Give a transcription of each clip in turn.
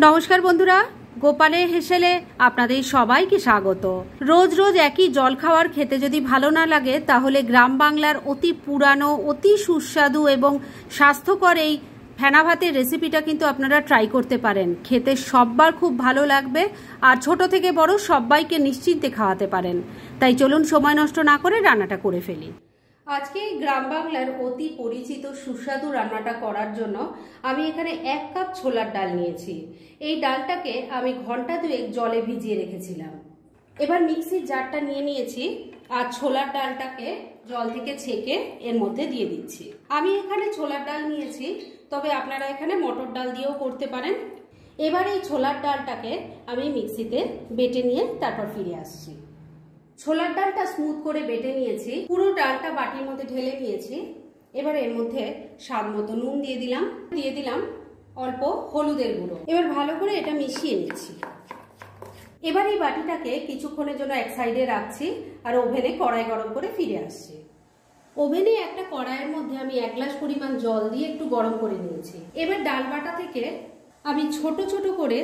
নমস্কার বন্ধুরা, গোপালের হেসেলে আপনাদের সবাইকে স্বাগত। রোজ রোজ একই জল খাওয়ার খেতে যদি ভালো না লাগে, তাহলে গ্রাম বাংলার অতি পুরানো, অতি সুস্বাদু এবং স্বাস্থ্যকর এই ফেনা ভাতের রেসিপিটা কিন্তু আপনারা ট্রাই করতে পারেন। খেতে সববার খুব ভালো লাগবে, আর ছোট থেকে বড় সবাইকে নিশ্চিন্তে খাওয়াতে পারেন। তাই চলুন সময় নষ্ট না করে রান্নাটা করে ফেলি। আজকে এই গ্রাম বাংলার অতি পরিচিত সুস্বাদু রান্নাটা করার জন্য আমি এখানে 1 কাপ ছোলার ডাল নিয়েছি। এই ডালটাকে আমি ঘন্টা 2 জলে ভিজিয়ে রেখেছিলাম। এবার মিক্সির জারটা নিয়ে নিয়েছি আর ছোলার ডালটাকে জল থেকে ছেঁকে এর মধ্যে দিয়ে দিচ্ছি। আমি এখানে ছোলার ডাল নিয়েছি, তবে আপনারা এখানে মটর ডাল দিয়েও করতে পারেন। এবার এই ছোলার ডালটাকে আমি মিক্সিতে বেটে নিয়ে তারপর ফিরে আসছি। ছোলার ডালটা স্মুথ করে বেটে নিয়েছি, পুরো ডালটা বাটির মধ্যে ঢেলে নিয়েছি। এবার এর মধ্যে স্বাদ মতো নুন দিয়ে দিলাম অল্প হলুদের গুঁড়ো। এবার ভালো করে এটা মিশিয়ে নিচ্ছি। এবার এই বাটিটাকে কিছুক্ষণের জন্য এক সাইডে রাখছি আর ওভেনে কড়াই গরম করে ফিরে আসছি। ওভেনে একটা কড়াইয়ের মধ্যে আমি 1 গ্লাস পরিমাণ জল দিয়ে একটু গরম করে নিয়েছি। এবার ডাল বাটা থেকে আমি ছোট ছোট করে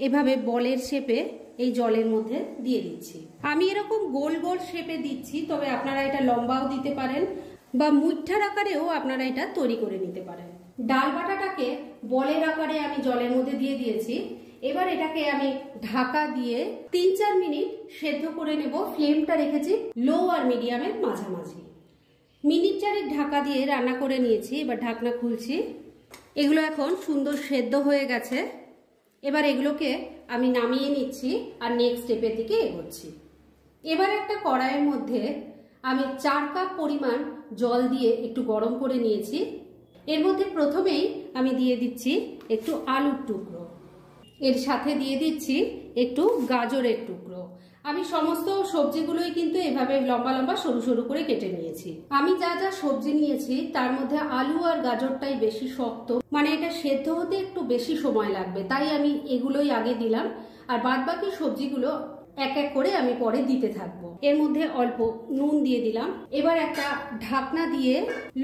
এভাবে বলের শেপে এই জলের মধ্যে দিয়ে দিচ্ছি। আমি এরকম গোল গোল শেপে দিচ্ছি, তবে আপনারা এটা লম্বাও দিতে পারেন বা মুঠ্ঠার আকারেও আপনারা এটা তৈরি করে নিতে পারেন। ডাল বাটাটাকে বলের আকারে আমি জলের মধ্যে দিয়ে দিয়েছি। এবার এটাকে আমি ঢাকা দিয়ে 3-4 মিনিট সেদ্ধ করে নেব। ফ্লেমটা রেখেছি লো আর মিডিয়ামের মাঝামাঝি। মিনিট 4 ঢাকা দিয়ে রান্না করে নিয়েছি। এবার ঢাকনা খুলছি। এগুলো এখন সুন্দর সেদ্ধ হয়ে গেছে। এবার এগুলোকে আমি নামিয়ে নিচ্ছি আর নেক্সট স্টেপের দিকে এগোচ্ছি। এবার একটা কড়াইয়ের মধ্যে আমি 4 কাপ পরিমাণ জল দিয়ে একটু গরম করে নিয়েছি। এর মধ্যে প্রথমেই আমি দিয়ে দিচ্ছি একটু আলুর টুকরো, এর সাথে দিয়ে দিচ্ছি একটু গাজরের টুকরো। আমি সমস্ত সবজিগুলোই কিন্তু এভাবে লম্বা লম্বা সরু সরু করে কেটে নিয়েছি। আমি যা যা সবজি নিয়েছি তার মধ্যে আলু আর গাজরটাই বেশি শক্ত, মানে এটা সেদ্ধ হতে একটু বেশি সময় লাগবে, তাই আমি এগুলোই আগে দিলাম আর বাদবাকি সবজিগুলো এক এক করে আমি পরে দিতে থাকবো। এর মধ্যে অল্প নুন দিয়ে দিলাম। এবার একটা ঢাকনা দিয়ে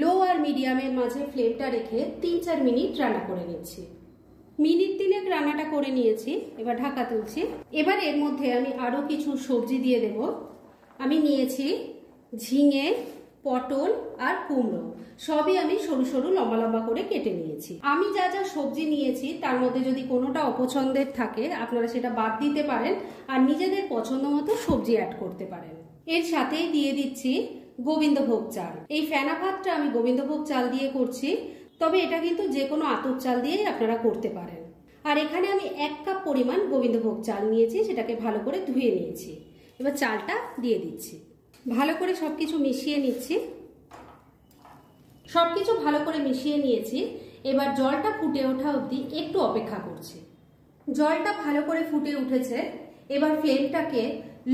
লো আর মিডিয়ামের মাঝে ফ্লেমটা রেখে 3-4 মিনিট রান্না করে নিচ্ছি। মিনিট 3 রান্নাটা করে নিয়েছি। এবার ঢাকা তুলছি। এবার এর মধ্যে আমি আরো কিছু সবজি দিয়ে দেব। আমি নিয়েছি ঝিঙে, পটল আর কুমড়ো, সবই আমি সরু সরু লম্বা লম্বা করে কেটে নিয়েছি। আমি যা যা সবজি নিয়েছি তার মধ্যে যদি কোনোটা অপছন্দের থাকে আপনারা সেটা বাদ দিতে পারেন আর নিজেদের পছন্দ মতো সবজি অ্যাড করতে পারেন। এর সাথেই দিয়ে দিচ্ছি গোবিন্দভোগ চাল। এই ফেনা ভাতটা আমি গোবিন্দভোগ চাল দিয়ে করছি, তবে এটা কিন্তু যে কোনো আতপ চাল দিয়েই আপনারা করতে পারেন। আর এখানে আমি 1 কাপ পরিমাণ গোবিন্দভোগ চাল নিয়েছি, সেটাকে ভালো করে ধুয়ে নিয়েছি। এবার চালটা দিয়ে দিচ্ছি। ভালো করে সবকিছু মিশিয়ে নিচ্ছি। সবকিছু ভালো করে মিশিয়ে নিয়েছি। এবার জলটা ফুটে ওঠা অবধি একটু অপেক্ষা করছি। জলটা ভালো করে ফুটে উঠেছে। এবার ফ্লেমটাকে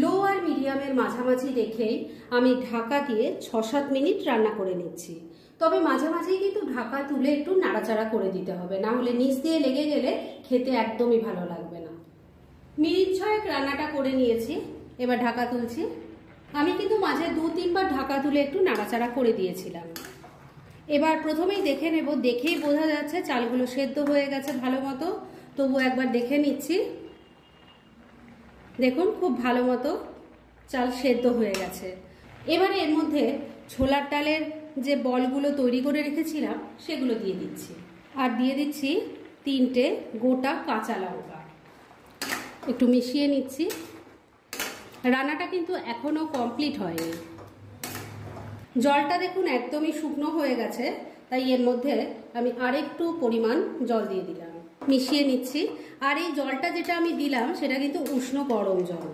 লো আর মিডিয়ামের মাঝামাঝি রেখেই আমি ঢাকা দিয়ে 6-7 মিনিট রান্না করে নিচ্ছি। তবে মাঝে মাঝেই কিন্তু ঢাকা তুলে একটু নাড়াচাড়া করে দিতে হবে, না হলে নিচ দিয়ে লেগে গেলে খেতে একদমই ভালো লাগবে না। মিনিট 6 রান্নাটা করে নিয়েছি। এবার ঢাকা তুলছি। আমি কিন্তু মাঝে 2-3 বার ঢাকা তুলে একটু নাড়াচাড়া করে দিয়েছিলাম। এবার প্রথমেই দেখে নেব, দেখেই বোঝা যাচ্ছে চালগুলো সেদ্ধ হয়ে গেছে ভালো মতো। তবু একবার দেখে নিচ্ছি। দেখুন খুব ভালো মতো চাল সেদ্ধ হয়ে গেছে। এবারে এর মধ্যে ছোলার ডালের যে বলগুলো তৈরি করে রেখেছিলাম সেগুলো দিয়ে দিচ্ছি। আর দিয়ে দিচ্ছি 3টে গোটা কাঁচা লঙ্কা। একটু মিশিয়ে নিচ্ছি। রান্নাটা কিন্তু এখনো কমপ্লিট হয়নি। জলটা দেখুন একদমই শুকনো হয়ে গেছে, তাই এর মধ্যে আমি আরেকটু পরিমাণ জল দিয়ে দিলাম। মিশিয়ে নিচ্ছি। আর এই জলটা যেটা আমি দিলাম সেটা কিন্তু উষ্ণ গরম জল।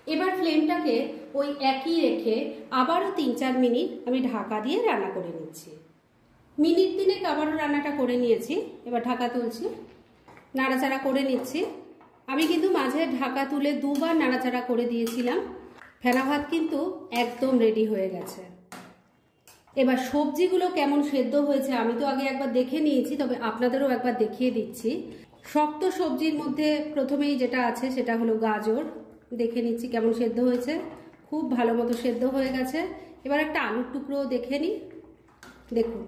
এবার ফ্লেমটাকে ওই একই রেখে আবারও 3-4 মিনিট আমি ঢাকা দিয়ে রান্না করে নিচ্ছি। মিনিট 3 আবারও রান্নাটা করে নিয়েছি। এবার ঢাকা তুলছি, নাড়াচাড়া করে নিচ্ছি। আমি কিন্তু মাঝে ঢাকা তুলে 2 বার নাড়াচাড়া করে দিয়েছিলাম। ফেনা ভাত কিন্তু একদম রেডি হয়ে গেছে। এবার সবজিগুলো কেমন সেদ্ধ হয়েছে আমি তো আগে একবার দেখে নিয়েছি, তবে আপনাদেরও একবার দেখিয়ে দিচ্ছি। শক্ত সবজির মধ্যে প্রথমেই যেটা আছে সেটা হলো গাজর। দেখে নিচ্ছি কেমন সেদ্ধ হয়েছে। খুব ভালো মতো সেদ্ধ হয়ে গেছে। এবার একটা আলুর টুকরো দেখে নিই। দেখুন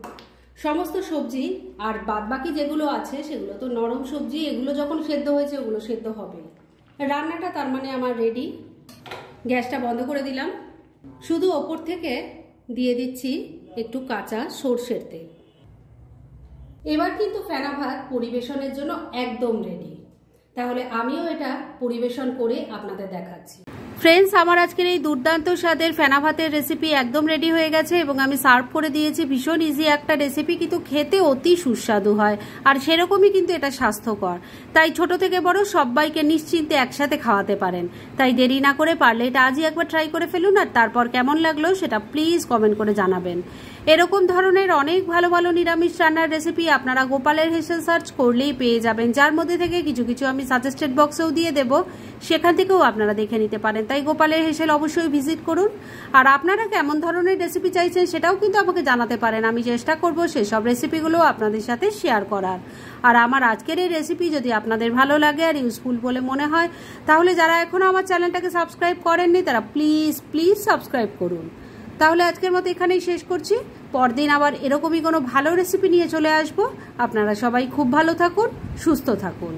সমস্ত সবজি আর বাদবাকি যেগুলো আছে সেগুলো তো নরম সবজি, এগুলো যখন সেদ্ধ হয়েছে ওগুলো সেদ্ধ হবে। রান্নাটা তার মানে আমার রেডি। গ্যাসটা বন্ধ করে দিলাম। শুধু ওপর থেকে দিয়ে দিচ্ছি একটু কাঁচা সর্ষের তেল। এবার কিন্তু ফেনা ভাত পরিবেশনের জন্য একদম রেডি। তাহলে আমিও এটা পরিবেশন করে আপনাদের দেখাচ্ছি। ফ্রেন্ডস, আমার আজকের এই দুর্দান্ত স্বাদের ফেনা ভাতের রেসিপি একদম রেডি হয়ে গেছে এবং আমি সার্ভ করে দিয়েছি। ভীষণ ইজি একটা রেসিপি, কিন্তু খেতে অতি সুস্বাদু হয় আর সেরকমই কিন্তু এটা স্বাস্থ্যকর। তাই ছোট থেকে বড় সবাইকে নিশ্চিন্তে একসাথে খাওয়াতে পারেন। তাই দেরি না করে পারলে এটা আজই একবার ট্রাই করে ফেলুন, আর তারপর কেমন লাগলো সেটা প্লিজ কমেন্ট করে জানাবেন। এরকম ধরনের অনেক ভালো ভালো নিরামিষ রান্নার রেসিপি আপনারা গোপালের হেসেল সার্চ করলেই পেয়ে যাবেন, যার মধ্যে থেকে কিছু কিছু আমি সাজেস্টেড বক্সেও দিয়ে দেব, সেখান থেকেও আপনারা দেখে নিতে পারেন। তাই গোপালের হেসেল অবশ্যই ভিজিট করুন। আর আপনারা কেমন ধরনের রেসিপি চাইছেন সেটাও কিন্তু আমাকে জানাতে পারেন। আমি চেষ্টা করব সেসব রেসিপিগুলো আপনাদের সাথে শেয়ার করার। আর আমার আজকের এই রেসিপি যদি আপনাদের ভালো লাগে আর ইউজফুল বলে মনে হয়, তাহলে যারা এখনও আমার চ্যানেলটাকে সাবস্ক্রাইব করেননি তারা প্লিজ প্লিজ সাবস্ক্রাইব করুন। তাহলে আজকের মতো এখানেই শেষ করছি। পরদিন আবার এরকমই কোনো ভালো রেসিপি নিয়ে চলে আসব। আপনারা সবাই খুব ভালো থাকুন, সুস্থ থাকুন।